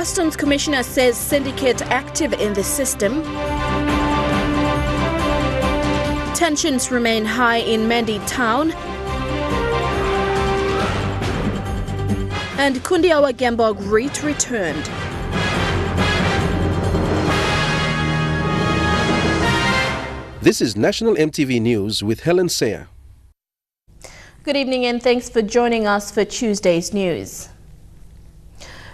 Customs Commissioner says syndicate active in the system. Tensions remain high in Mendi town. And Kundiawa Gembogl Writ returned. This is National EMTV News with Helen Sayer. Good evening and thanks for joining us for Tuesday's news.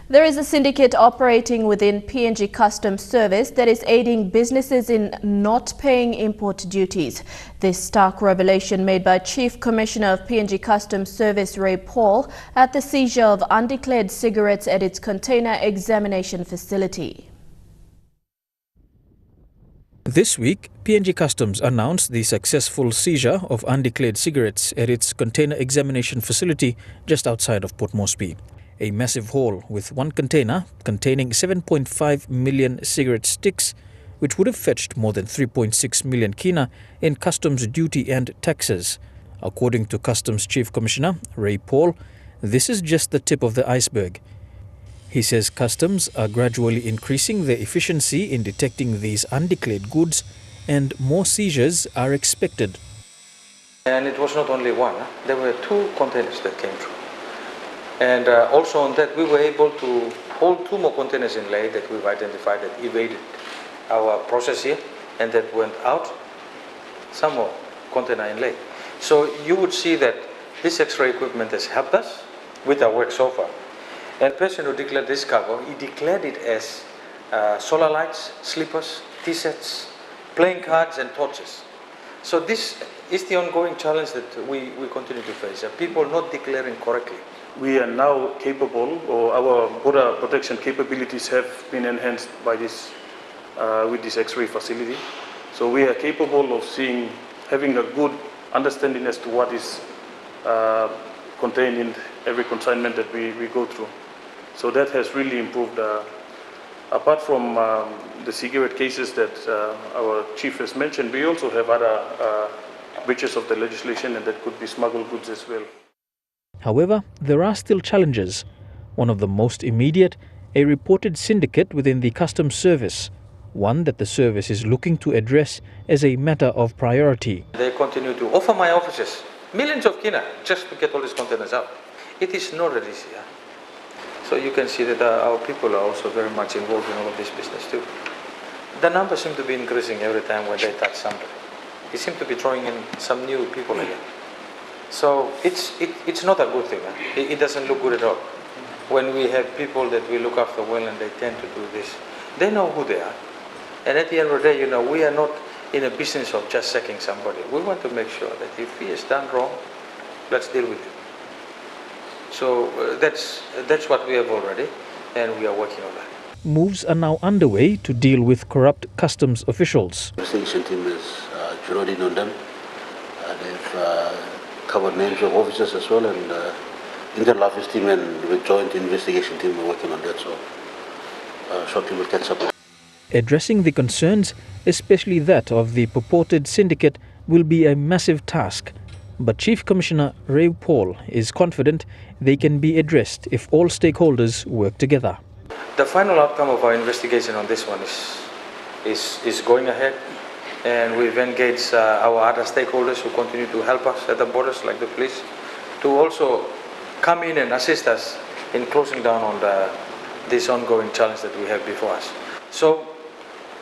There is a syndicate operating within PNG Customs Service that is aiding businesses in not paying import duties. This stark revelation made by Chief Commissioner of PNG Customs Service Ray Paul at the seizure of undeclared cigarettes at its container examination facility. This week, PNG Customs announced the successful seizure of undeclared cigarettes at its container examination facility just outside of Port Moresby. A massive haul with one container containing 7.5 million cigarette sticks, which would have fetched more than 3.6 million kina in customs duty and taxes. According to Customs Chief Commissioner Ray Paul, this is just the tip of the iceberg. He says customs are gradually increasing their efficiency in detecting these undeclared goods and more seizures are expected. And it was not only one, there were two containers that came through. And also on that we were able to hold two more containers in lay that we've identified that evaded our process here and that went out, some more container in lay. So you would see that this X-ray equipment has helped us with our work so far. And the person who declared this cargo, he declared it as solar lights, slippers, T-sets, playing cards and torches. So this is the ongoing challenge that we continue to face, people not declaring correctly. We are now capable, or our border protection capabilities have been enhanced by this, with this X-ray facility. So we are capable of having a good understanding as to what is contained in every consignment that we go through. So that has really improved. Apart from the cigarette cases that our chief has mentioned, we also have other breaches of the legislation, and that could be smuggled goods as well. However, there are still challenges. One of the most immediate, a reported syndicate within the Customs Service, one that the service is looking to address as a matter of priority. They continue to offer my officers millions of kina just to get all these containers out. It is not that easy. So you can see that our people are also very much involved in all of this business too. The numbers seem to be increasing every time when they touch somebody. They seem to be throwing in some new people again. So it's not a good thing. It doesn't look good at all. When we have people that we look after well and they tend to do this, they know who they are. And at the end of the day, we are not in a business of just sacking somebody. We want to make sure that if he has done wrong, let's deal with it. So that's what we have already, and we are working on that. Moves are now underway to deal with corrupt customs officials. The investigation team has zeroed in on them. They've covered names of officers as well, and internal office team and the joint investigation team are working on that, so shortly we'll catch up. Addressing the concerns, especially that of the purported syndicate, will be a massive task. But Chief Commissioner Ray Paul is confident they can be addressed if all stakeholders work together. The final outcome of our investigation on this one is going ahead. And we've engaged our other stakeholders who continue to help us at the borders, like the police, to also come in and assist us in closing down on this ongoing challenge that we have before us. So,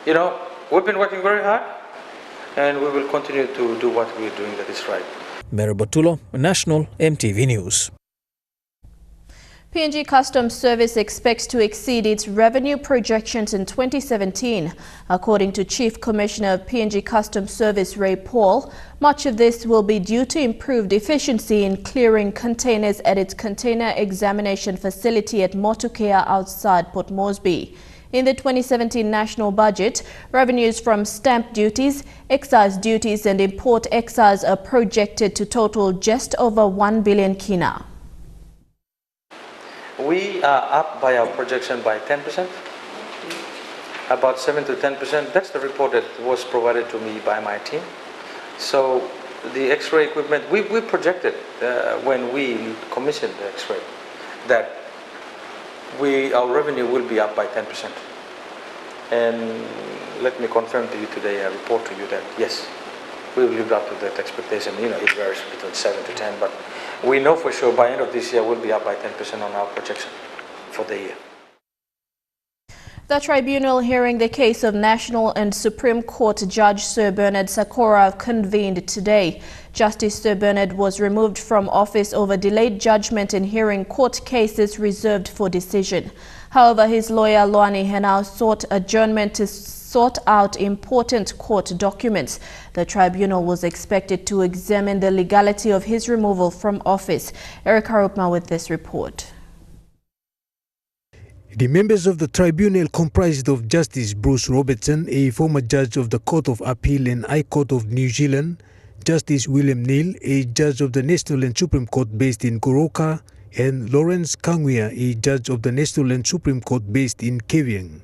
we've been working very hard, and we will continue to do what we're doing that is right. Merabatulo, National EMTV News. PNG Customs Service expects to exceed its revenue projections in 2017. According to Chief Commissioner of PNG Customs Service Ray Paul, much of this will be due to improved efficiency in clearing containers at its container examination facility at Motukea outside Port Moresby. In the 2017 national budget, revenues from stamp duties, excise duties and import excise are projected to total just over 1 billion kina. We are up by our projection by 10%, about 7 to 10%. That's the report that was provided to me by my team. So the X-ray equipment, we projected when we commissioned the X-ray that our revenue will be up by 10%. And let me confirm to you today, I report to you that yes, we will live up to that expectation. It varies between 7 to 10, but we know for sure by end of this year we'll be up by 10% on our projection for the year. The tribunal hearing the case of National and Supreme Court Judge Sir Bernard Sakora convened today. Justice Sir Bernard was removed from office over delayed judgment in hearing court cases reserved for decision. However, his lawyer Loani Henao sought adjournment to sort out important court documents. The tribunal was expected to examine the legality of his removal from office. Eric Harupma with this report. The members of the tribunal comprised of Justice Bruce Robertson, a former judge of the Court of Appeal and High Court of New Zealand, Justice William Neal, a judge of the National and Supreme Court based in Goroka, and Lawrence Kangwea, a judge of the National and Supreme Court based in Keviang.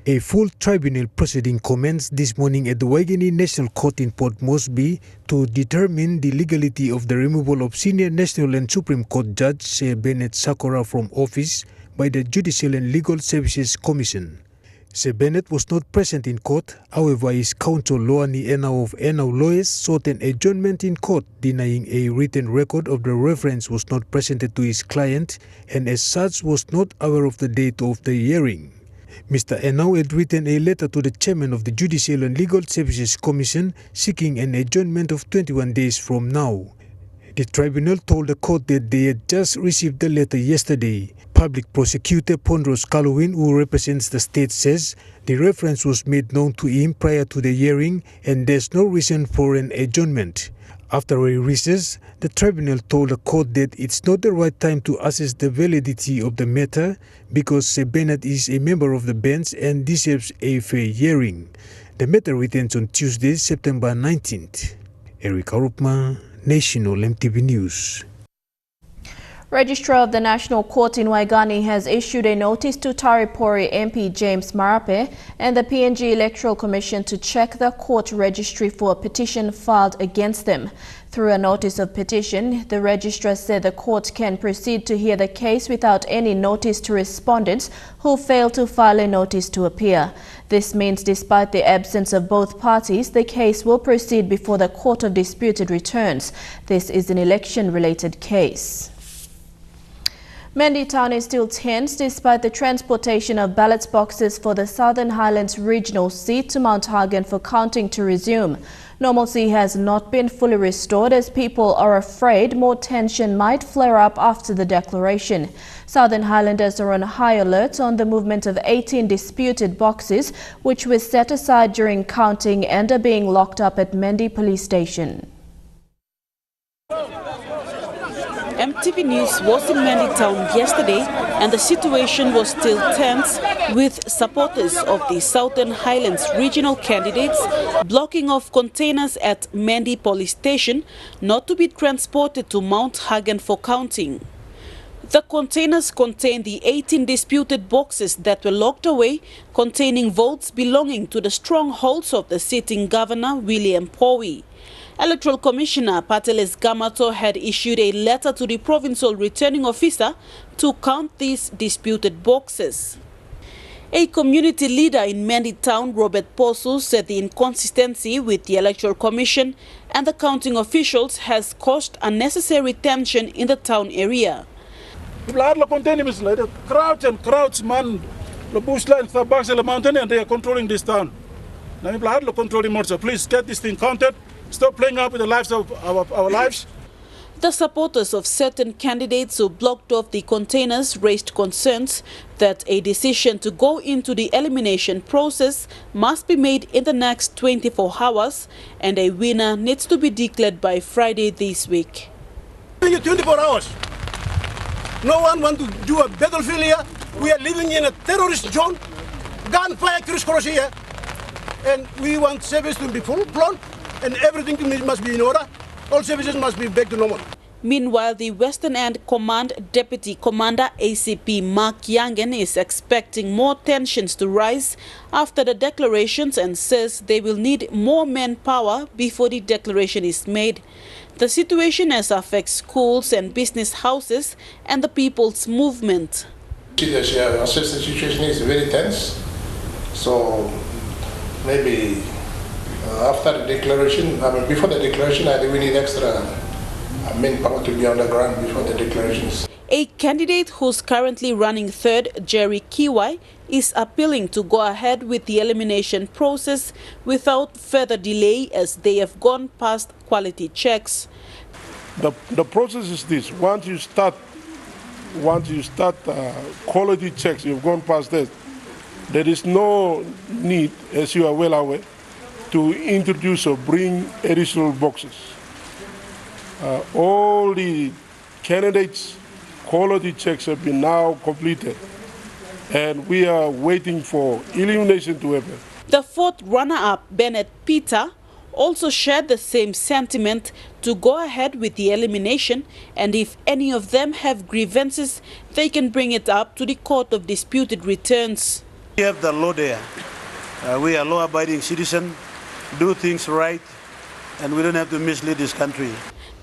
A full tribunal proceeding commenced this morning at the Waigani National Court in Port Moresby to determine the legality of the removal of Senior National and Supreme Court Judge Sir Bernard Sakora from office by the Judicial and Legal Services Commission. Sir Bernard was not present in court. However, his counsel Loani Henao of Henao Lawyers sought an adjournment in court, denying a written record of the reference was not presented to his client and as such was not aware of the date of the hearing. Mr. Henao had written a letter to the chairman of the Judicial and Legal Services Commission seeking an adjournment of 21 days from now. The tribunal told the court that they had just received the letter yesterday. Public Prosecutor Pondros Kalowin, who represents the state, says the reference was made known to him prior to the hearing and there's no reason for an adjournment. After a recess, the tribunal told the court that it's not the right time to assess the validity of the matter because Sir Bernard is a member of the bench and deserves a fair hearing. The matter returns on Tuesday, September 19th. Eric Harupma, National EMTV News. Registrar of the National Court in Waigani has issued a notice to Taripori MP James Marape and the PNG Electoral Commission to check the court registry for a petition filed against them. Through a notice of petition, the registrar said the court can proceed to hear the case without any notice to respondents who fail to file a notice to appear. This means despite the absence of both parties, the case will proceed before the Court of Disputed Returns. This is an election-related case. Mendi town is still tense despite the transportation of ballot boxes for the Southern Highlands regional seat to Mount Hagen for counting to resume. Normalcy has not been fully restored as people are afraid more tension might flare up after the declaration. Southern Highlanders are on high alert on the movement of 18 disputed boxes which were set aside during counting and are being locked up at Mendi police station. EMTV News was in Mendi town yesterday and the situation was still tense with supporters of the Southern Highlands regional candidates blocking off containers at Mendi police station not to be transported to Mount Hagen for counting. The containers contain the 18 disputed boxes that were locked away containing votes belonging to the strongholds of the sitting governor William Powie. Electoral Commissioner Pateles Gamato had issued a letter to the provincial returning officer to count these disputed boxes. A community leader in Mendi town, Robert Posu, said the inconsistency with the Electoral Commission and the counting officials has caused unnecessary tension in the town area. Crowds and crowds, man, the bushland, the box, the mountain, and they are controlling this town. Now, people controlling more, so please get this thing counted. Stop playing up with the lives of our lives. The supporters of certain candidates who blocked off the containers raised concerns that a decision to go into the elimination process must be made in the next 24 hours and a winner needs to be declared by Friday this week. 24 hours. No one wants to do a battlefield here. We are living in a terrorist zone, gunfire crisscross here, and we want service to be full blown. And everything must be in order. All services must be back to normal. Meanwhile, the Western End Command Deputy Commander ACP Mark Yangen is expecting more tensions to rise after the declarations and says they will need more manpower before the declaration is made. The situation has affected schools and business houses and the people's movement. As you assess the situation is very tense, so maybe after the declaration, before the declaration, I think we need extra manpower to be on the ground before the declarations. A candidate who's currently running third, Jerry Kiwai, is appealing to go ahead with the elimination process without further delay as they have gone past quality checks. The process is this: once you start quality checks, you've gone past that. There is no need, as you are well aware, to introduce or bring additional boxes. All the candidates' quality checks have been now completed, and we are waiting for elimination to happen. The fourth runner-up, Bennett Peter, also shared the same sentiment to go ahead with the elimination, and if any of them have grievances, they can bring it up to the Court of Disputed Returns. We have the law there. We are law-abiding citizens, do things right, and we don't have to mislead this country.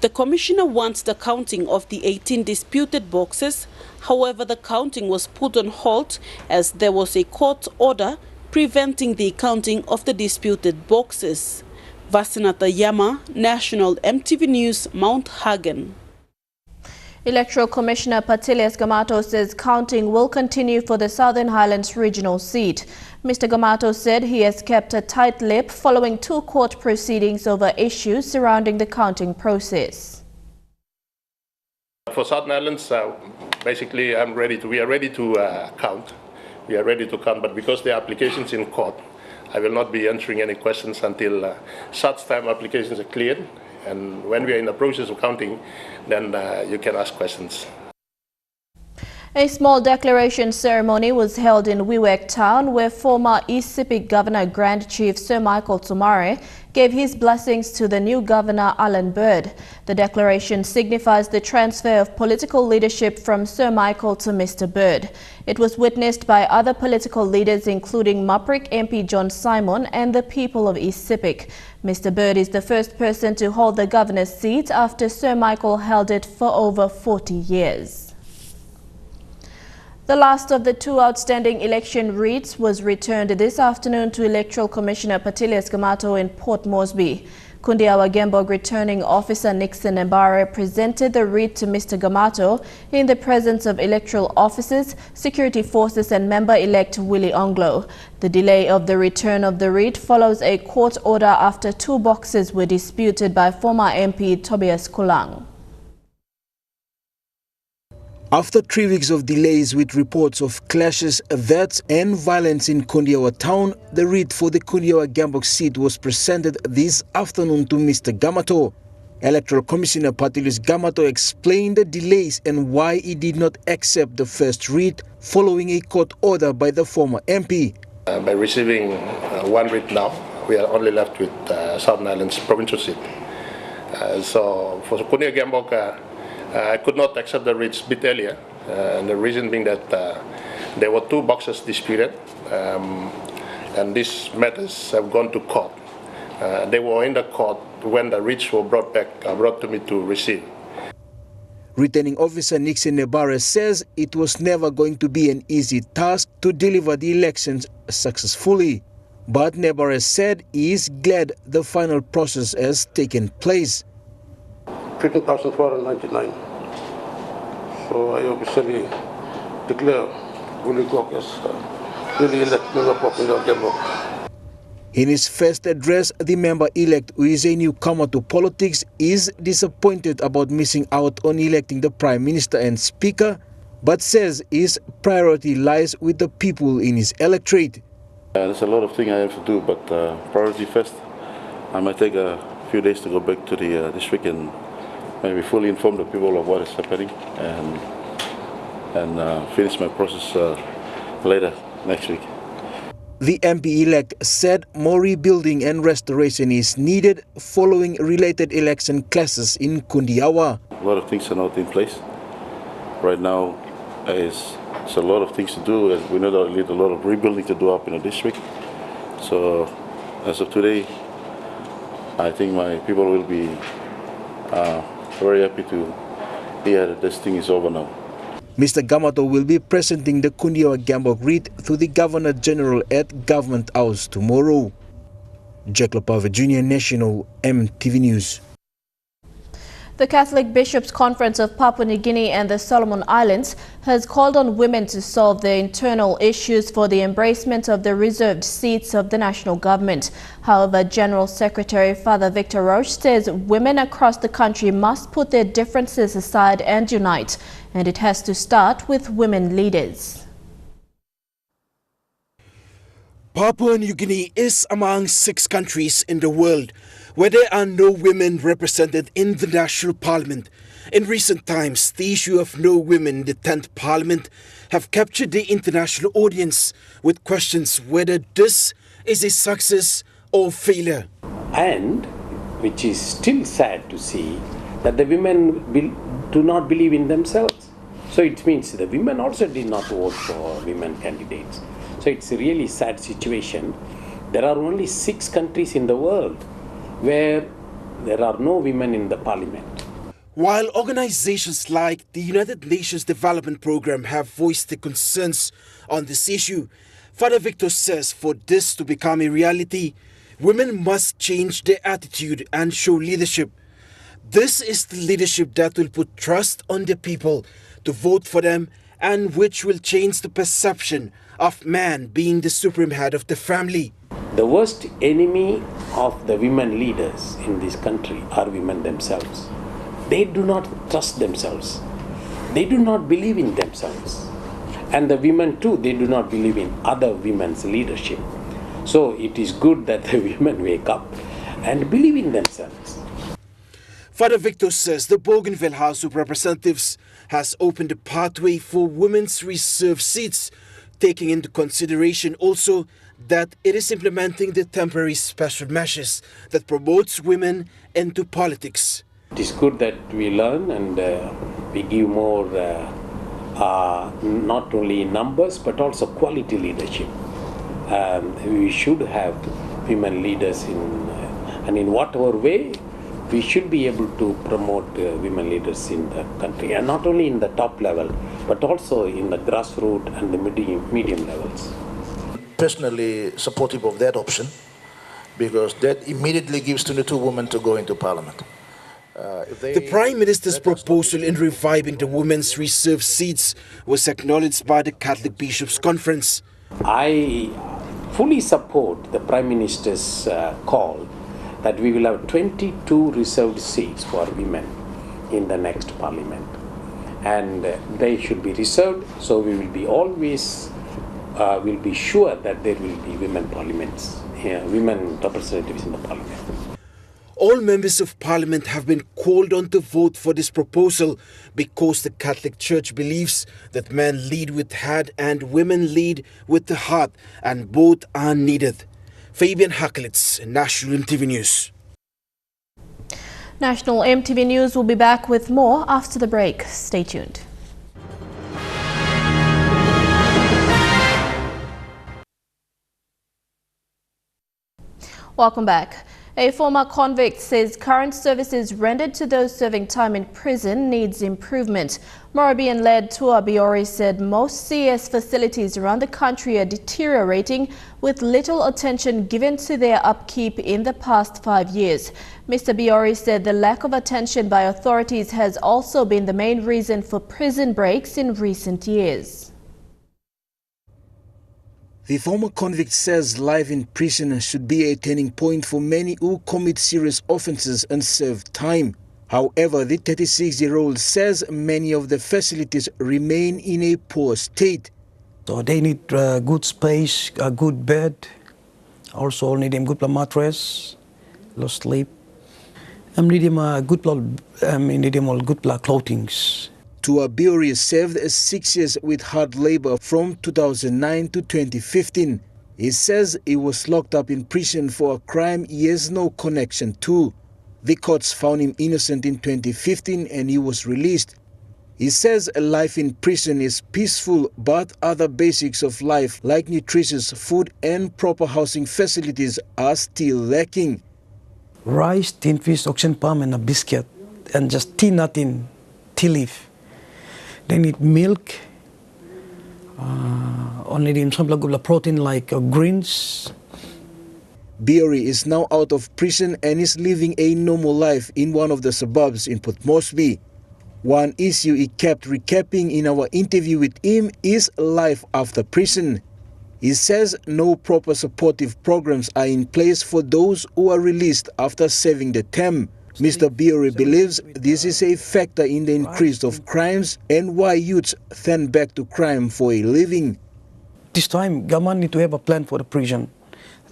The Commissioner wants the counting of the 18 disputed boxes. However, the counting was put on hold as there was a court order preventing the counting of the disputed boxes. Vasinata Yama, National EMTV News, Mount Hagen. Electoral Commissioner Patilias Gamato says counting will continue for the Southern Highlands regional seat. Mr. Gamato said he has kept a tight lip following 2 court proceedings over issues surrounding the counting process. For Southern Highlands, basically we are ready to count. We are ready to count, but because the application's in court, I will not be answering any questions until such time applications are cleared. And when we are in the process of counting, then you can ask questions. A small declaration ceremony was held in Wewak town where former East Sepik Governor Grand Chief Sir Michael Tumare gave his blessings to the new Governor Alan Bird. The declaration signifies the transfer of political leadership from Sir Michael to Mr. Bird. It was witnessed by other political leaders including Maprik MP John Simon and the people of East Sepik. Mr. Bird is the first person to hold the governor's seat after Sir Michael held it for over 40 years. The last of the 2 outstanding election writs was returned this afternoon to Electoral Commissioner Patilias Gamato in Port Moresby. Kundiawa Gembogl Returning Officer Nixon Mbare presented the writ to Mr. Gamato in the presence of electoral officers, security forces and member-elect Willie Onglo. The delay of the return of the writ follows a court order after 2 boxes were disputed by former MP Tobias Kulang. After 3 weeks of delays with reports of clashes, thefts and violence in Kundiawa town, the writ for the Kundiawa Gembogl seat was presented this afternoon to Mr. Gamato. Electoral Commissioner Patilias Gamato explained the delays and why he did not accept the first writ following a court order by the former MP. By receiving 1 writ now, we are only left with Southern Highlands provincial seat. So for Kundiawa Gembogl, I could not accept the writs a bit earlier, and the reason being that there were 2 boxes disputed, and these matters have gone to court. They were in the court when the writs were brought to me to receive. Returning Officer Nixon Mbare says it was never going to be an easy task to deliver the elections successfully. But Mbare said he is glad the final process has taken place. 15,499. So I officially declare Willie Gok as really elect member of Kundiawa Gembogl. In his first address, the member-elect, who is a newcomer to politics, is disappointed about missing out on electing the Prime Minister and Speaker, but says his priority lies with the people in his electorate. There's a lot of things I have to do, but priority first. I might take a few days to go back to the district and maybe fully inform the people of what is happening and finish my process later next week. The MP-elect said more rebuilding and restoration is needed following related election clashes in Kundiawa. A lot of things are not in place. Right now, it's a lot of things to do. We need a lot of rebuilding to do up in the district. So as of today, I think my people will be very happy to hear that this thing is over now. Mr. Gamato will be presenting the Kundiawa Gembogl Writ to the Governor General at Government House tomorrow. Jack Lopava, Junior National, EMTV News. The Catholic Bishops' Conference of Papua New Guinea and the Solomon Islands has called on women to solve their internal issues for the embracement of the reserved seats of the national government. However, General Secretary Father Victor Roche says women across the country must put their differences aside and unite, and it has to start with women leaders. Papua New Guinea is among 6 countries in the world where there are no women represented in the national parliament. In recent times, the issue of no women in the 10th parliament have captured the international audience with questions whether this is a success or failure. And, which is still sad to see, that the women do not believe in themselves. So it means the women also did not vote for women candidates. So it's a really sad situation. There are only 6 countries in the world where there are no women in the parliament. While organizations like the United Nations Development Programme have voiced their concerns on this issue, Father Victor says for this to become a reality, women must change their attitude and show leadership. This is the leadership that will put trust on the people to vote for them and which will change the perception of man being the supreme head of the family. The worst enemy of the women leaders in this country are women themselves. They do not trust themselves. They do not believe in themselves. And the women too, they do not believe in other women's leadership. So it is good that the women wake up and believe in themselves. Father Victor says the Bougainville House of Representatives has opened a pathway for women's reserved seats, taking into consideration also that it is implementing the temporary special measures that promotes women into politics. It is good that we learn and we give more, not only numbers, but also quality leadership. We should have women leaders and in whatever way, we should be able to promote women leaders in the country, and not only in the top level, but also in the grassroots and the medium levels. Personally supportive of that option, because that immediately gives 22 women to go into parliament. The Prime Minister's proposal in reviving the women's reserved seats was acknowledged by the Catholic Bishops' Conference. I fully support the Prime Minister's call that we will have 22 reserved seats for women in the next parliament. And they should be reserved, so we will be always will be sure that there will be women parliaments, women representatives in the parliament. All members of parliament have been called on to vote for this proposal because the Catholic Church believes that men lead with head and women lead with the heart, and both are needed. Fabian Hakelitz, National EMTV News. National EMTV News will be back with more after the break. Stay tuned. Welcome back. A former convict says current services rendered to those serving time in prison needs improvement. Morabian-led Tua Biori said most CS facilities around the country are deteriorating with little attention given to their upkeep in the past 5 years. Mr. Biori said the lack of attention by authorities has also been the main reason for prison breaks in recent years. The former convict says life in prison should be a turning point for many who commit serious offences and serve time. However, the 36-year-old says many of the facilities remain in a poor state. So they need good space, a good bed, also need them good mattress, good sleep. Need them good clothing. Tua Biori served 6 years with hard labor from 2009 to 2015. He says he was locked up in prison for a crime he has no connection to. The courts found him innocent in 2015 and he was released. He says life in prison is peaceful, but other basics of life like nutritious food and proper housing facilities are still lacking. Rice, tin fish, oxen palm and a biscuit and just tea, nothing, tea leaf. They need milk. Only them some protein like greens. Biori is now out of prison and is living a normal life in one of the suburbs in Port Moresby. One issue he kept recapping in our interview with him is life after prison. He says no proper supportive programs are in place for those who are released after serving the term. Mr. Biori believes this is a factor in the increase of crimes and why youths turn back to crime for a living. This time, government need to have a plan for the prison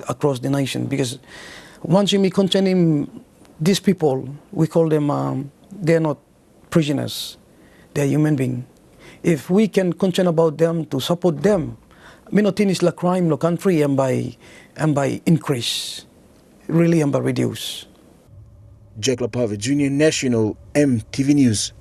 across the nation, because once you may contain these people, we call them, they're not prisoners, they're human beings. If we can concern about them, to support them, may not finish the crime, the country, and by increase, really, and by reduce. Jack Lapave, Junior National, EMTV News.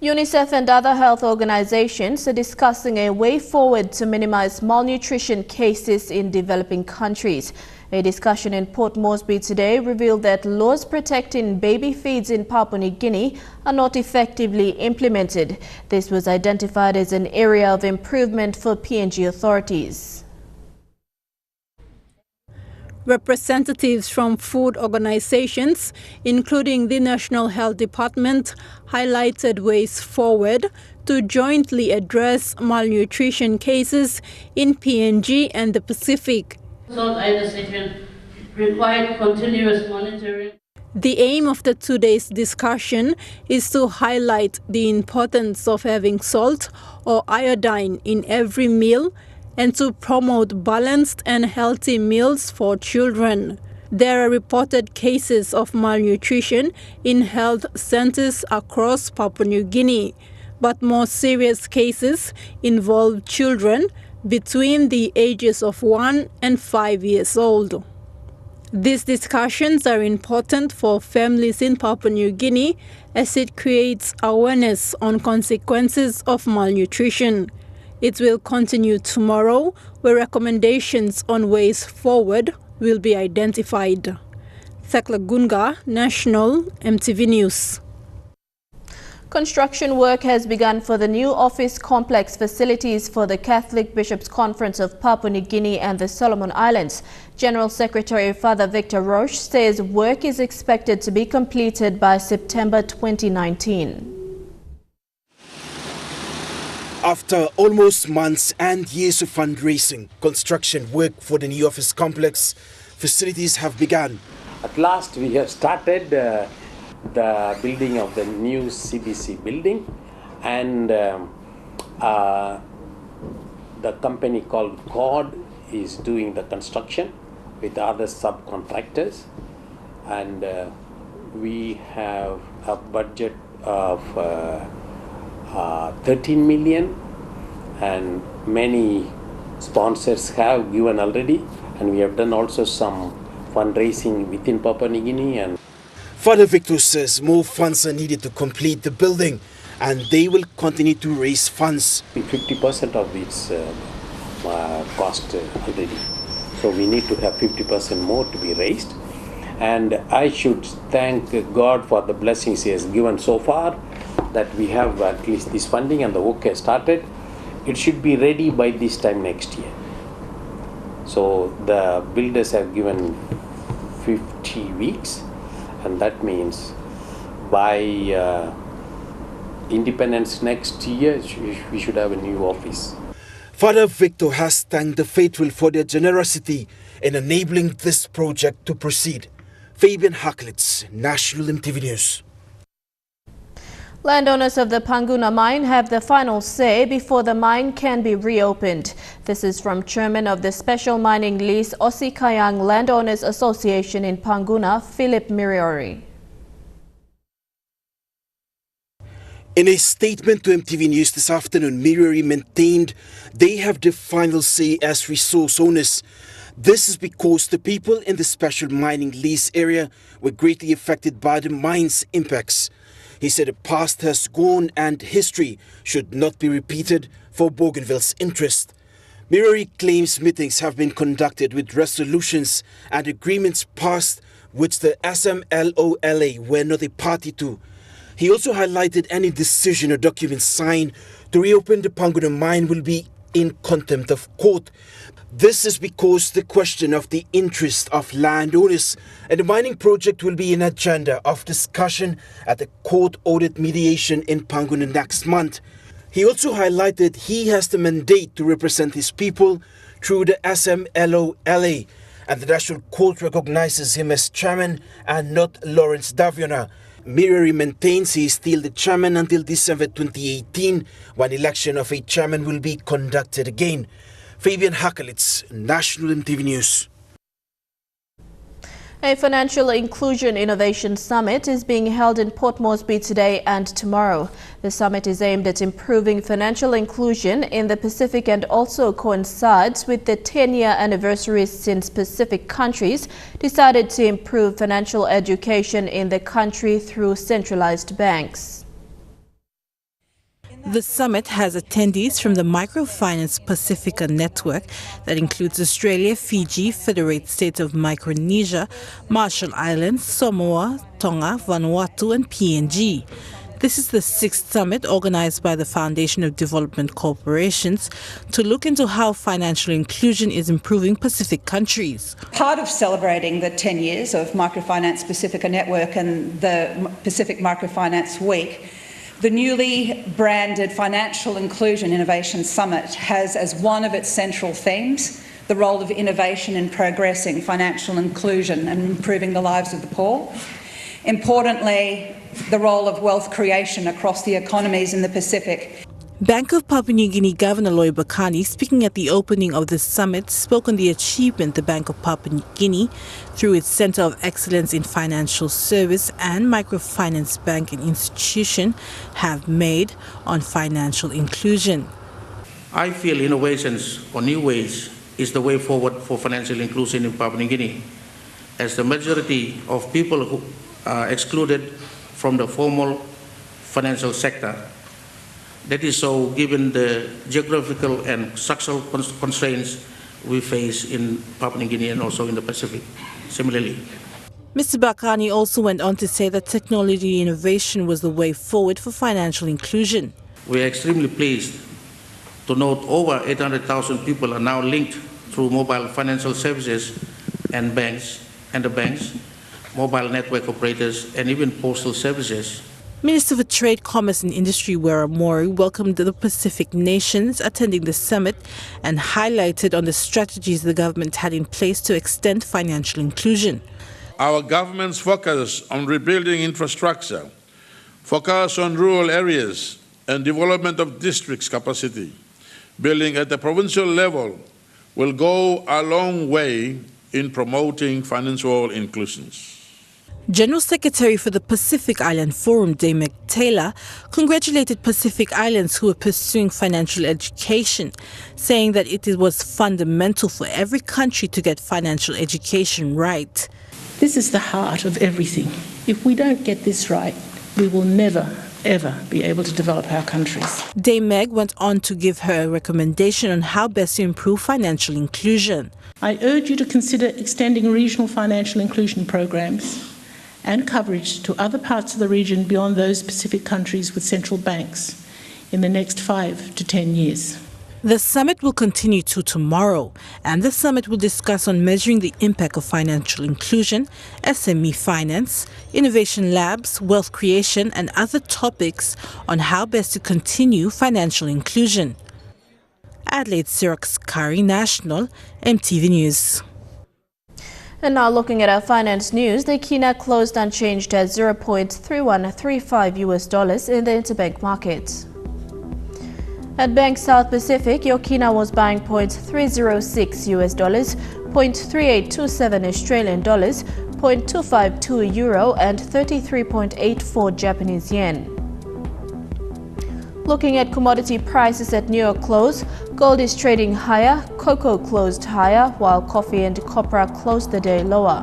UNICEF and other health organizations are discussing a way forward to minimize malnutrition cases in developing countries. A discussion in Port Moresby today revealed that laws protecting baby feeds in Papua New Guinea are not effectively implemented. This was identified as an area of improvement for PNG authorities. Representatives from food organizations, including the National Health Department, highlighted ways forward to jointly address malnutrition cases in PNG and the Pacific. Required continuous monitoring. The aim of the 2 days discussion is to highlight the importance of having salt or iodine in every meal and to promote balanced and healthy meals for children. There are reported cases of malnutrition in health centers across Papua New Guinea, but more serious cases involve children between the ages of 1 and 5 years old. These discussions are important for families in Papua New Guinea as it creates awareness on consequences of malnutrition. It will continue tomorrow, where recommendations on ways forward will be identified. Thakla Gunga, National, EMTV News. Construction work has begun for the new office complex facilities for the Catholic Bishops' Conference of Papua New Guinea and the Solomon Islands. General Secretary Father Victor Roche says work is expected to be completed by September 2019. After almost months and years of fundraising, construction work for the new office complex facilities have begun. At last, we have started the building of the new CBC building, and the company called COD is doing the construction with other subcontractors, and we have a budget of 13 million, and many sponsors have given already, and we have done also some fundraising within Papua New Guinea. And Father Victor says more funds are needed to complete the building, and they will continue to raise funds. 50% of its cost already, so we need to have 50% more to be raised. And I should thank God for the blessings He has given so far, that we have at least this funding and the work has started. It should be ready by this time next year. So the builders have given 50 weeks, and that means by independence next year we should have a new office. Father Victor has thanked the faithful for their generosity in enabling this project to proceed. Fabian Haklitz, National EMTV News. Landowners of the Panguna mine have the final say before the mine can be reopened. This is from Chairman of the Special Mining Lease Osikayang Landowners Association in Panguna, Philip Miriori. In a statement to EMTV News this afternoon, Miriori maintained they have the final say as resource owners. This is because the people in the special mining lease area were greatly affected by the mine's impacts. He said the past has gone and history should not be repeated for Bougainville's interest. Miriori claims meetings have been conducted with resolutions and agreements passed which the SMLOLA were not a party to. He also highlighted any decision or document signed to reopen the Panguna mine will be in contempt of court. This is because the question of the interest of landowners and the mining project will be an agenda of discussion at the court audit mediation in Panguna next month. He also highlighted he has the mandate to represent his people through the SMLO-LA, and the National Court recognizes him as chairman and not Lawrence Daviona. Mirari maintains he is still the chairman until December 2018, when election of a chairman will be conducted again. Fabian Hakelitz, National EMTV News. A Financial Inclusion Innovation Summit is being held in Port Moresby today and tomorrow. The summit is aimed at improving financial inclusion in the Pacific and also coincides with the 10-year anniversary since Pacific countries decided to improve financial education in the country through centralized banks. The summit has attendees from the Microfinance Pacifica network that includes Australia, Fiji, Federated States of Micronesia, Marshall Islands, Samoa, Tonga, Vanuatu and PNG. This is the 6th summit organized by the Foundation of Development Corporations to look into how financial inclusion is improving Pacific countries. Part of celebrating the 10 years of Microfinance Pacifica Network and the Pacific Microfinance Week, the newly branded Financial Inclusion Innovation Summit has as one of its central themes the role of innovation in progressing financial inclusion and improving the lives of the poor. Importantly, the role of wealth creation across the economies in the Pacific. Bank of Papua New Guinea Governor Loy Bakani, speaking at the opening of the summit, spoke on the achievement the Bank of Papua New Guinea, through its Centre of Excellence in Financial Service and Microfinance Bank and Institution, have made on financial inclusion. I feel innovations or new ways is the way forward for financial inclusion in Papua New Guinea, as the majority of people who are excluded from the formal financial sector. That is so given the geographical and structural constraints we face in Papua New Guinea and also in the Pacific. Similarly, Mr. Bakani also went on to say that technology innovation was the way forward for financial inclusion. We are extremely pleased to note over 800,000 people are now linked through mobile financial services and the banks, mobile network operators, and even postal services. Minister for Trade, Commerce and Industry Wera Mori welcomed the Pacific nations attending the summit and highlighted on the strategies the government had in place to extend financial inclusion. Our government's focus on rebuilding infrastructure, focus on rural areas and development of districts' capacity building at the provincial level will go a long way in promoting financial inclusion. General Secretary for the Pacific Island Forum, Meg Taylor, congratulated Pacific Islands who were pursuing financial education, saying that it was fundamental for every country to get financial education right. This is the heart of everything. If we don't get this right, we will never, ever be able to develop our countries. Meg went on to give her a recommendation on how best to improve financial inclusion. I urge you to consider extending regional financial inclusion programs and coverage to other parts of the region beyond those Pacific countries with central banks in the next 5 to 10 years. The summit will continue to tomorrow, and the summit will discuss on measuring the impact of financial inclusion, SME finance, innovation labs, wealth creation, and other topics on how best to continue financial inclusion. Adelaide Siraks Kari, National, EMTV News. And now looking at our finance news, the kina closed unchanged at $0.3135 in the interbank market. At Bank South Pacific, your kina was buying $0.306 $0.3827 Australian dollars, $0.252 euro, and 33.84 Japanese yen. Looking at commodity prices at New York close, gold is trading higher, cocoa closed higher, while coffee and copra closed the day lower.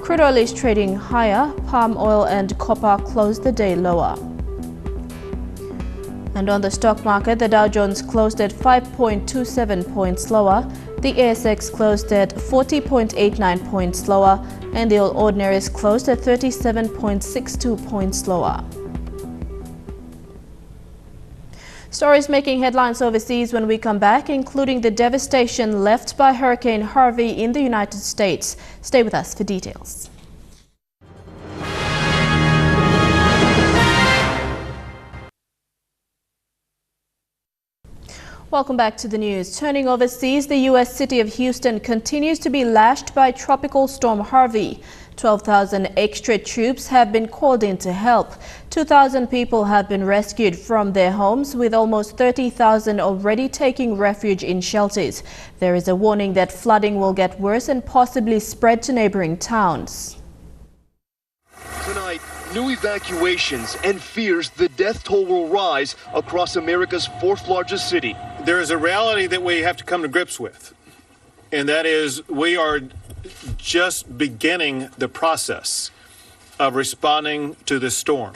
Crude oil is trading higher, palm oil and copper closed the day lower. And on the stock market, the Dow Jones closed at 5.27 points lower, the ASX closed at 40.89 points lower, and the All Ordinaries closed at 37.62 points lower. Stories making headlines overseas when we come back, including the devastation left by Hurricane Harvey in the United States. Stay with us for details. Welcome back to the news. Turning overseas, the U.S. city of Houston continues to be lashed by Tropical Storm Harvey. 12,000 extra troops have been called in to help. 2,000 people have been rescued from their homes, with almost 30,000 already taking refuge in shelters. There is a warning that flooding will get worse and possibly spread to neighboring towns. Tonight, new evacuations and fears the death toll will rise across America's fourth largest city. There is a reality that we have to come to grips with, and that is we are just beginning the process of responding to this storm.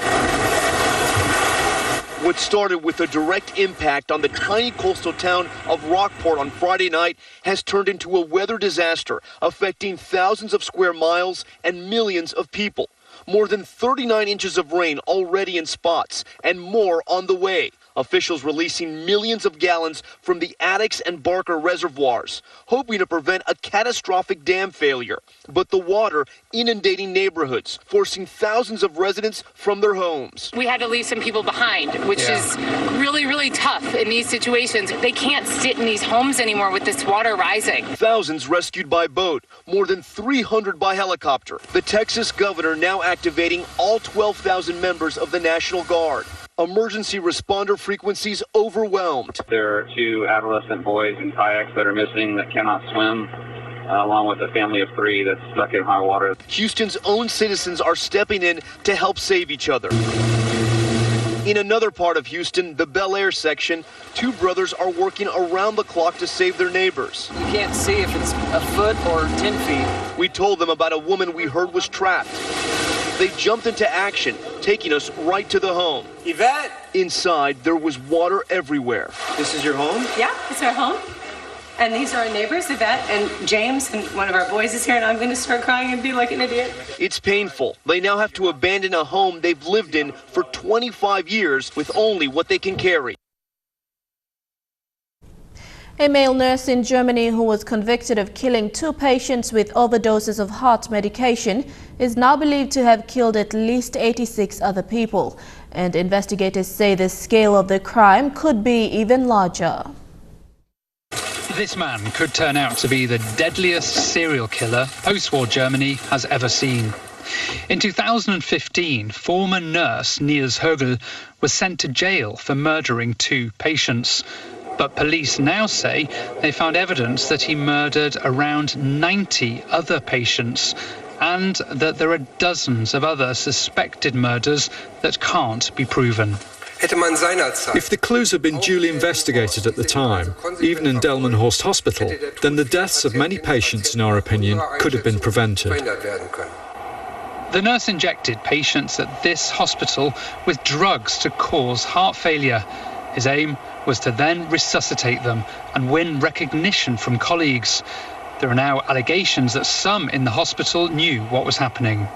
What started with a direct impact on the tiny coastal town of Rockport on Friday night has turned into a weather disaster affecting thousands of square miles and millions of people. More than 39 inches of rain already in spots and more on the way. Officials releasing millions of gallons from the Addicks and Barker reservoirs, hoping to prevent a catastrophic dam failure. But the water inundating neighborhoods, forcing thousands of residents from their homes. We had to leave some people behind, which is really, really tough in these situations. They can't sit in these homes anymore with this water rising. Thousands rescued by boat, more than 300 by helicopter. The Texas governor now activating all 12,000 members of the National Guard. Emergency responder frequencies overwhelmed. There are 2 adolescent boys in kayaks that are missing that cannot swim, along with a family of 3 that's stuck in high water. Houston's own citizens are stepping in to help save each other. In another part of Houston, the Bel Air section, 2 brothers are working around the clock to save their neighbors. You can't see if it's a foot or 10 feet. We told them about a woman we heard was trapped. They jumped into action, taking us right to the home. Yvette! Inside, there was water everywhere. This is your home? Yeah, it's our home. And these are our neighbors, Yvette and James, and one of our boys is here, and I'm going to start crying and be like an idiot. It's painful. They now have to abandon a home they've lived in for 25 years with only what they can carry. A male nurse in Germany who was convicted of killing 2 patients with overdoses of heart medication is now believed to have killed at least 86 other people. And investigators say the scale of the crime could be even larger. This man could turn out to be the deadliest serial killer post-war Germany has ever seen. In 2015, former nurse Niels Högel was sent to jail for murdering 2 patients. But police now say they found evidence that he murdered around 90 other patients and that there are dozens of other suspected murders that can't be proven. If the clues had been duly investigated at the time, even in Delmenhorst Hospital, then the deaths of many patients, in our opinion, could have been prevented. The nurse injected patients at this hospital with drugs to cause heart failure. His aim was to then resuscitate them and win recognition from colleagues. There are now allegations that some in the hospital knew what was happening.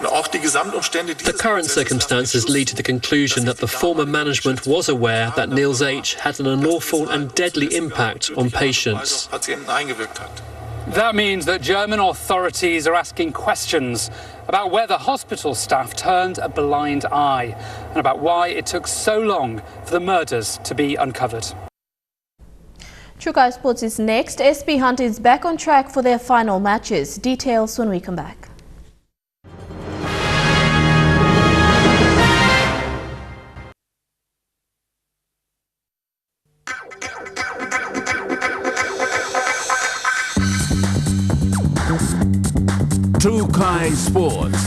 The current circumstances lead to the conclusion that the former management was aware that Niels H. had an unlawful and deadly impact on patients. That means that German authorities are asking questions about whether hospital staff turned a blind eye and about why it took so long for the murders to be uncovered. Trukai Sports is next. SB Hunt is back on track for their final matches. Details when we come back. Trukai Sports.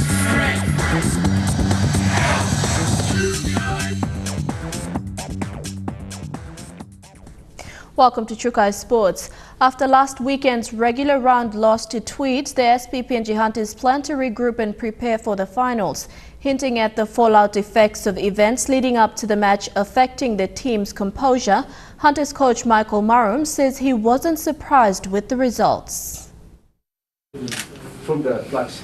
Welcome to Trukai Sports. After last weekend's regular round loss to Tweeds, the SP PNG Hunters plan to regroup and prepare for the finals. Hinting at the fallout effects of events leading up to the match affecting the team's composure, Hunters coach Michael Marum says he wasn't surprised with the results. From the flash.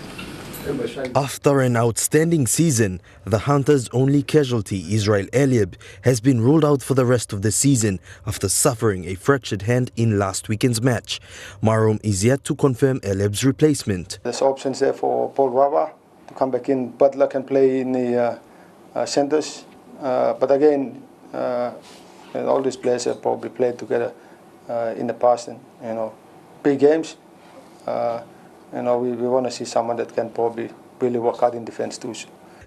After an outstanding season, the Hunters' only casualty, Israel Eliab, has been ruled out for the rest of the season after suffering a fractured hand in last weekend's match. Marum is yet to confirm Eliab's replacement. There's options there for Paul Wawa to come back in. Butler can play in the centres. But again, all these players have probably played together in the past, and big games. We want to see someone that can probably really work hard in defence too.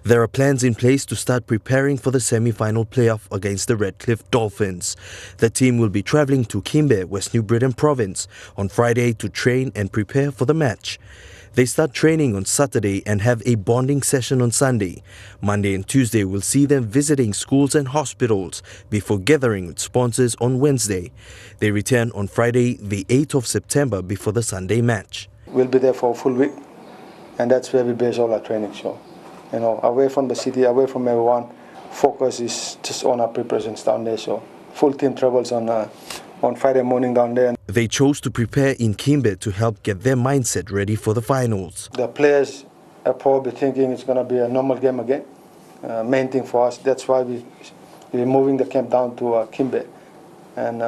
There are plans in place to start preparing for the semi-final playoff against the Redcliffe Dolphins. The team will be travelling to Kimbe, West New Britain Province, on Friday to train and prepare for the match. They start training on Saturday and have a bonding session on Sunday. Monday and Tuesday will see them visiting schools and hospitals before gathering with sponsors on Wednesday. They return on Friday, the 8th of September, before the Sunday match. We'll be there for a full week, and that's where we base all our training. So, away from the city, away from everyone, focus is just on our preparations down there. So, full team travels on Friday morning down there. They chose to prepare in Kimbe to help get their mindset ready for the finals. The players are probably thinking it's going to be a normal game again. Main thing for us, that's why we're moving the camp down to Kimbe. And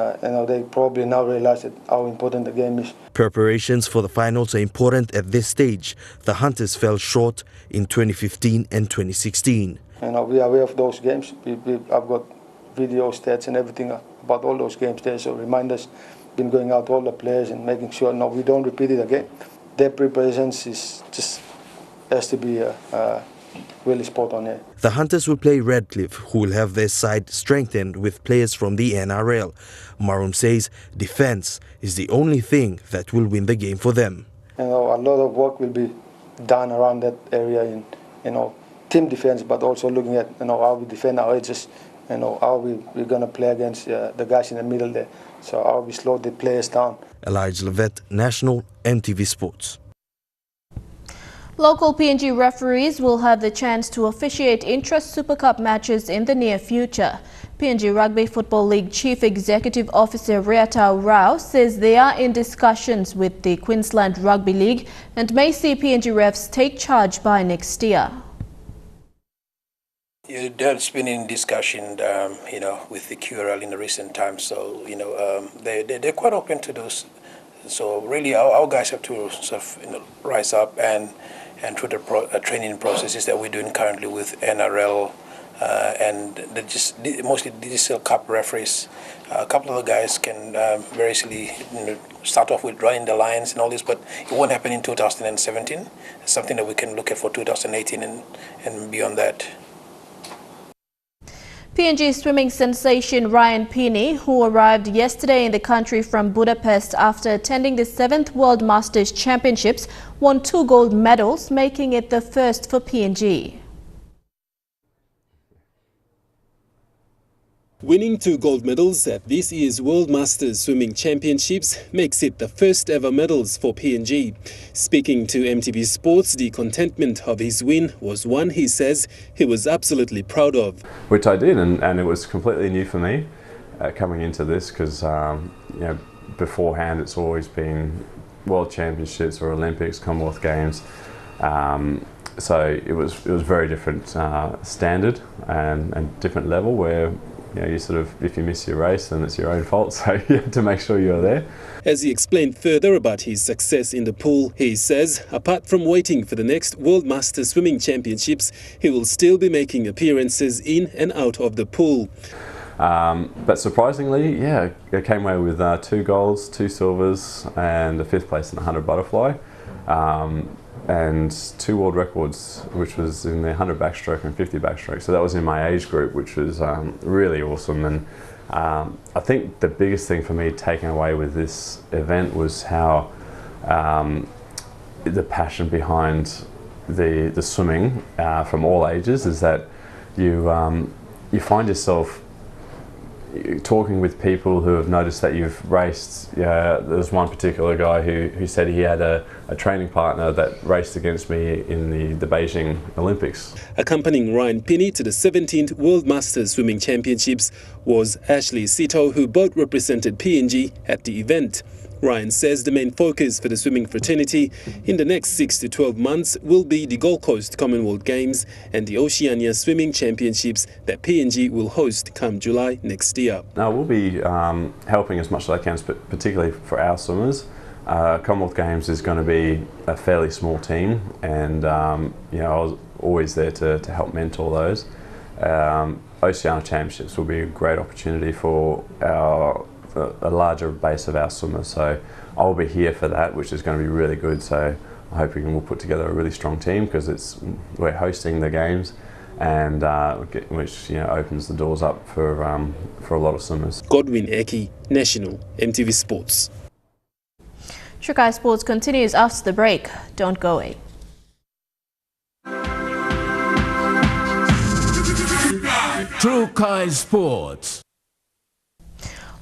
they probably now realize how important the game is. Preparations for the finals are important at this stage. The Hunters fell short in 2015 and 2016. We are aware of those games. I've got video stats and everything about all those games there. So reminders, been going out to all the players and making sure we don't repeat it again. Their preparations is just has to be really spot on here. The Hunters will play Redcliffe, who will have their side strengthened with players from the NRL. Marum says defence is the only thing that will win the game for them. A lot of work will be done around that area in team defence, but also looking at how we defend our edges, how we're going to play against the guys in the middle there. So how we slow the players down. Elijah Levet, National, EMTV Sports. Local PNG referees will have the chance to officiate intra-Super Cup matches in the near future. PNG Rugby Football League Chief Executive Officer Riatau Rao says they are in discussions with the Queensland Rugby League and may see PNG refs take charge by next year. There's been in discussion, with the QRL in the recent times, so they're quite open to those. So really, our guys have to sort of rise up and through the training processes that we're doing currently with NRL and mostly digital cup referees. A couple of the guys can very easily start off with drawing the lines and all this, but it won't happen in 2017. It's something that we can look at for 2018 and beyond that. PNG swimming sensation Ryan Pini, who arrived yesterday in the country from Budapest after attending the 7th World Masters Championships, won 2 gold medals, making it the first for PNG. Winning 2 gold medals at this year's World Masters Swimming Championships makes it the first ever medals for PNG. Speaking to MTV Sports, the contentment of his win was one he says he was absolutely proud of. Which I did, and it was completely new for me coming into this because beforehand it's always been World Championships or Olympics, Commonwealth Games. So it was very different standard and different level where you sort of, if you miss your race, then it's your own fault, so you have to make sure you're there. As he explained further about his success in the pool, he says, apart from waiting for the next World Masters Swimming Championships, he will still be making appearances in and out of the pool. But surprisingly, I came away with 2 golds, 2 silvers, and a 5th place in the 100 butterfly. And 2 world records, which was in the 100 backstroke and 50 backstroke. So that was in my age group, which was really awesome. And I think the biggest thing for me taking away with this event was how the passion behind the swimming from all ages is that you find yourself talking with people who have noticed that you've raced, there's one particular guy who said he had a training partner that raced against me in the Beijing Olympics. Accompanying Ryan Pinney to the 17th World Masters Swimming Championships was Ashley Sito, who both represented PNG at the event. Ryan says the main focus for the swimming fraternity in the next 6 to 12 months will be the Gold Coast Commonwealth Games and the Oceania Swimming Championships that PNG will host come July next year. Now we'll be helping as much as I can, particularly for our swimmers. Commonwealth Games is going to be a fairly small team, and I was always there to help mentor those. Oceania Championships will be a great opportunity for a larger base of our swimmers, so I'll be here for that, which is going to be really good. So I'm hoping we'll put together a really strong team, because we're hosting the games, and which opens the doors up for a lot of swimmers. Godwin Eki, National, MTV Sports. Trukai Sports continues after the break. Don't go away. Trukai Sports.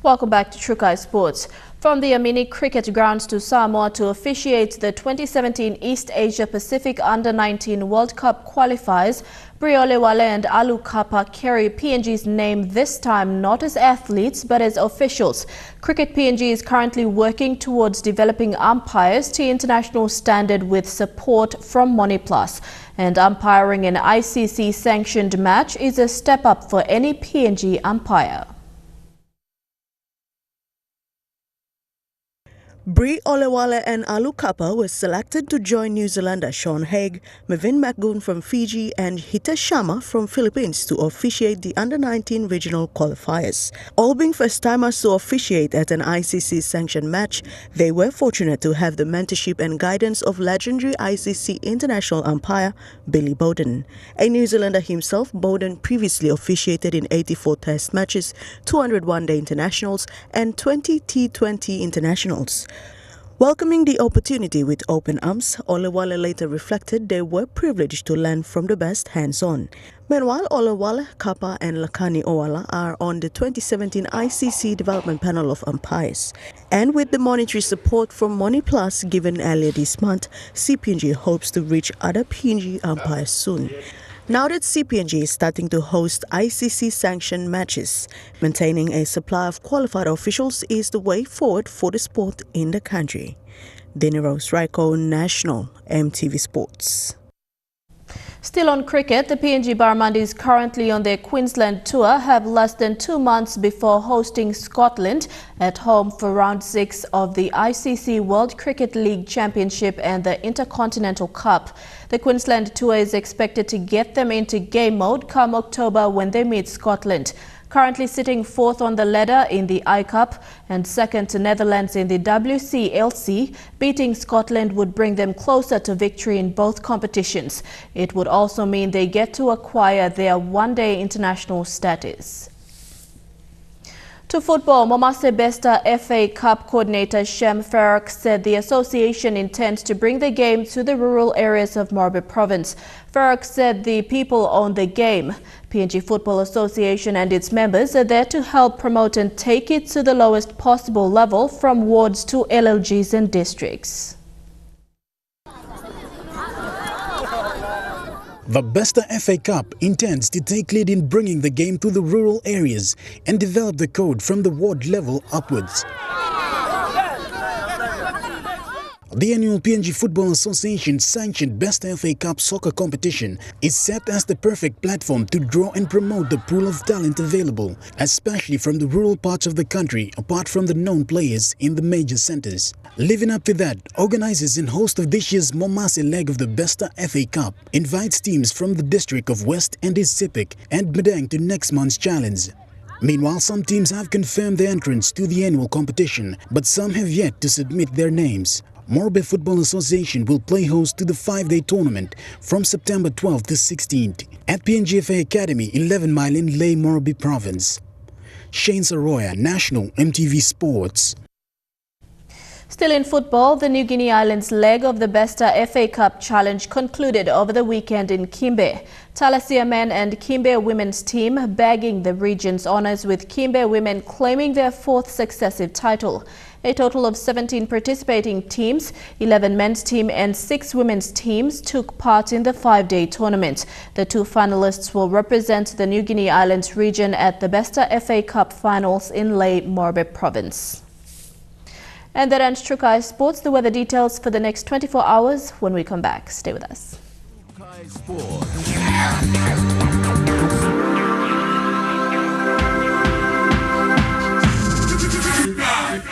Welcome back to Trukai Sports. From the Amini Cricket Grounds to Samoa to officiate the 2017 East Asia Pacific Under-19 World Cup qualifiers, Briolewale and Alu Kapa carry PNG's name this time not as athletes but as officials. Cricket PNG is currently working towards developing umpires to international standard with support from MoniPlus. And umpiring an ICC-sanctioned match is a step up for any PNG umpire. Bri Olewale and Alu Kapa were selected to join New Zealander Sean Haig, Mavin McGoon from Fiji and Hitesh Sharma from Philippines to officiate the Under-19 regional qualifiers. All being first-timers to officiate at an ICC-sanctioned match, they were fortunate to have the mentorship and guidance of legendary ICC international umpire Billy Bowden. A New Zealander himself, Bowden previously officiated in 84 test matches, 200 one-day internationals and 20 T20 internationals. Welcoming the opportunity with open arms, Olewale later reflected they were privileged to learn from the best hands-on. Meanwhile, Olewale, Kapa and Lakani Owala are on the 2017 ICC Development Panel of Umpires. And with the monetary support from MoniPlus given earlier this month, CPNG hopes to reach other PNG umpires soon. Now that CPNG is starting to host ICC-sanctioned matches, maintaining a supply of qualified officials is the way forward for the sport in the country. Denirose Raiko, National, MTV Sports. Still on cricket, the PNG Barramundis currently on their Queensland tour have less than 2 months before hosting Scotland at home for round 6 of the ICC World Cricket League Championship and the Intercontinental Cup. The Queensland tour is expected to get them into game mode come October when they meet Scotland. Currently sitting 4th on the ladder in the I-Cup and 2nd to Netherlands in the WCLC, beating Scotland would bring them closer to victory in both competitions. It would also mean they get to acquire their one-day international status. To football, Momase Besta FA Cup coordinator Shem Farrak said the association intends to bring the game to the rural areas of Morobe province. Farrak said the people own the game. PNG Football Association and its members are there to help promote and take it to the lowest possible level from wards to LLGs and districts. The Besta FA Cup intends to take lead in bringing the game to the rural areas and develop the code from the ward level upwards. The annual PNG Football Association sanctioned Besta FA Cup soccer competition is set as the perfect platform to draw and promote the pool of talent available, especially from the rural parts of the country apart from the known players in the major centers. Living up to that, organizers and host of this year's Momase leg of the Besta FA Cup invites teams from the district of West and East Sepik and Medang to next month's challenge. Meanwhile, some teams have confirmed their entrance to the annual competition, but some have yet to submit their names. Morobe Football Association will play host to the 5-day tournament from September 12th to 16th at PNGFA Academy, 11 Mile in Ley, Morobe Province. Shane Saroya, National, MTV Sports. Still in football, the New Guinea Islands leg of the Besta FA Cup Challenge concluded over the weekend in Kimbe. Talasia men and Kimbe women's team bagging the region's honours, with Kimbe women claiming their fourth successive title. A total of 17 participating teams, 11 men's team and 6 women's teams took part in the 5-day tournament. The 2 finalists will represent the New Guinea Islands region at the Besta FA Cup finals in Lae Morbe province. And that ends Trukai Sports. The weather details for the next 24 hours when we come back. Stay with us.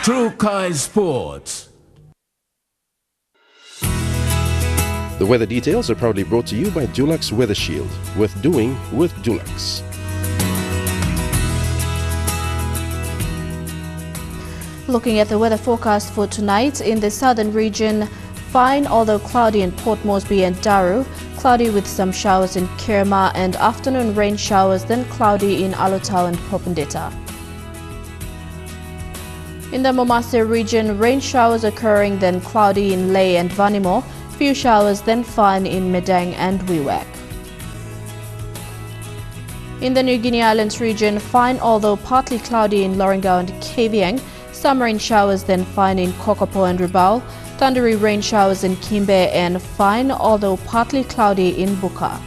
Trukai Sports. The weather details are proudly brought to you by Dulux Weather Shield. Worth doing with Dulux. Looking at the weather forecast for tonight, in the southern region, fine although cloudy in Port Moresby and Daru, cloudy with some showers in Kerma, and afternoon rain showers, then cloudy in Alotau and Popondetta. In the Momase region, rain showers occurring, then cloudy in Lae and Vanimo, few showers, then fine in Medang and Wewak. In the New Guinea Islands region, fine although partly cloudy in Lorengau and Kavieng, some rain showers, then fine in Kokopo and Rabaul, thundery rain showers in Kimbe, and fine although partly cloudy in Buka.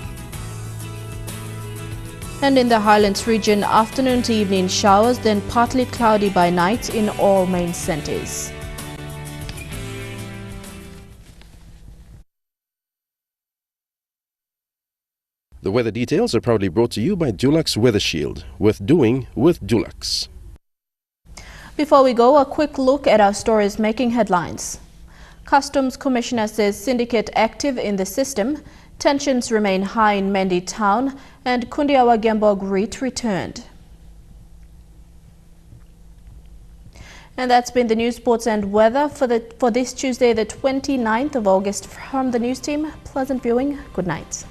And in the Highlands region, afternoon to evening showers, then partly cloudy by night in all main centres. The weather details are proudly brought to you by Dulux Weather Shield. Worth doing with Dulux. Before we go, a quick look at our stories making headlines. Customs Commissioner says syndicate active in the system, tensions remain high in Mendi town, and Kundiawa Gembogl Writ returned. And that's been the news, sports and weather for this Tuesday, the 29th of August. From the news team, pleasant viewing. Good night.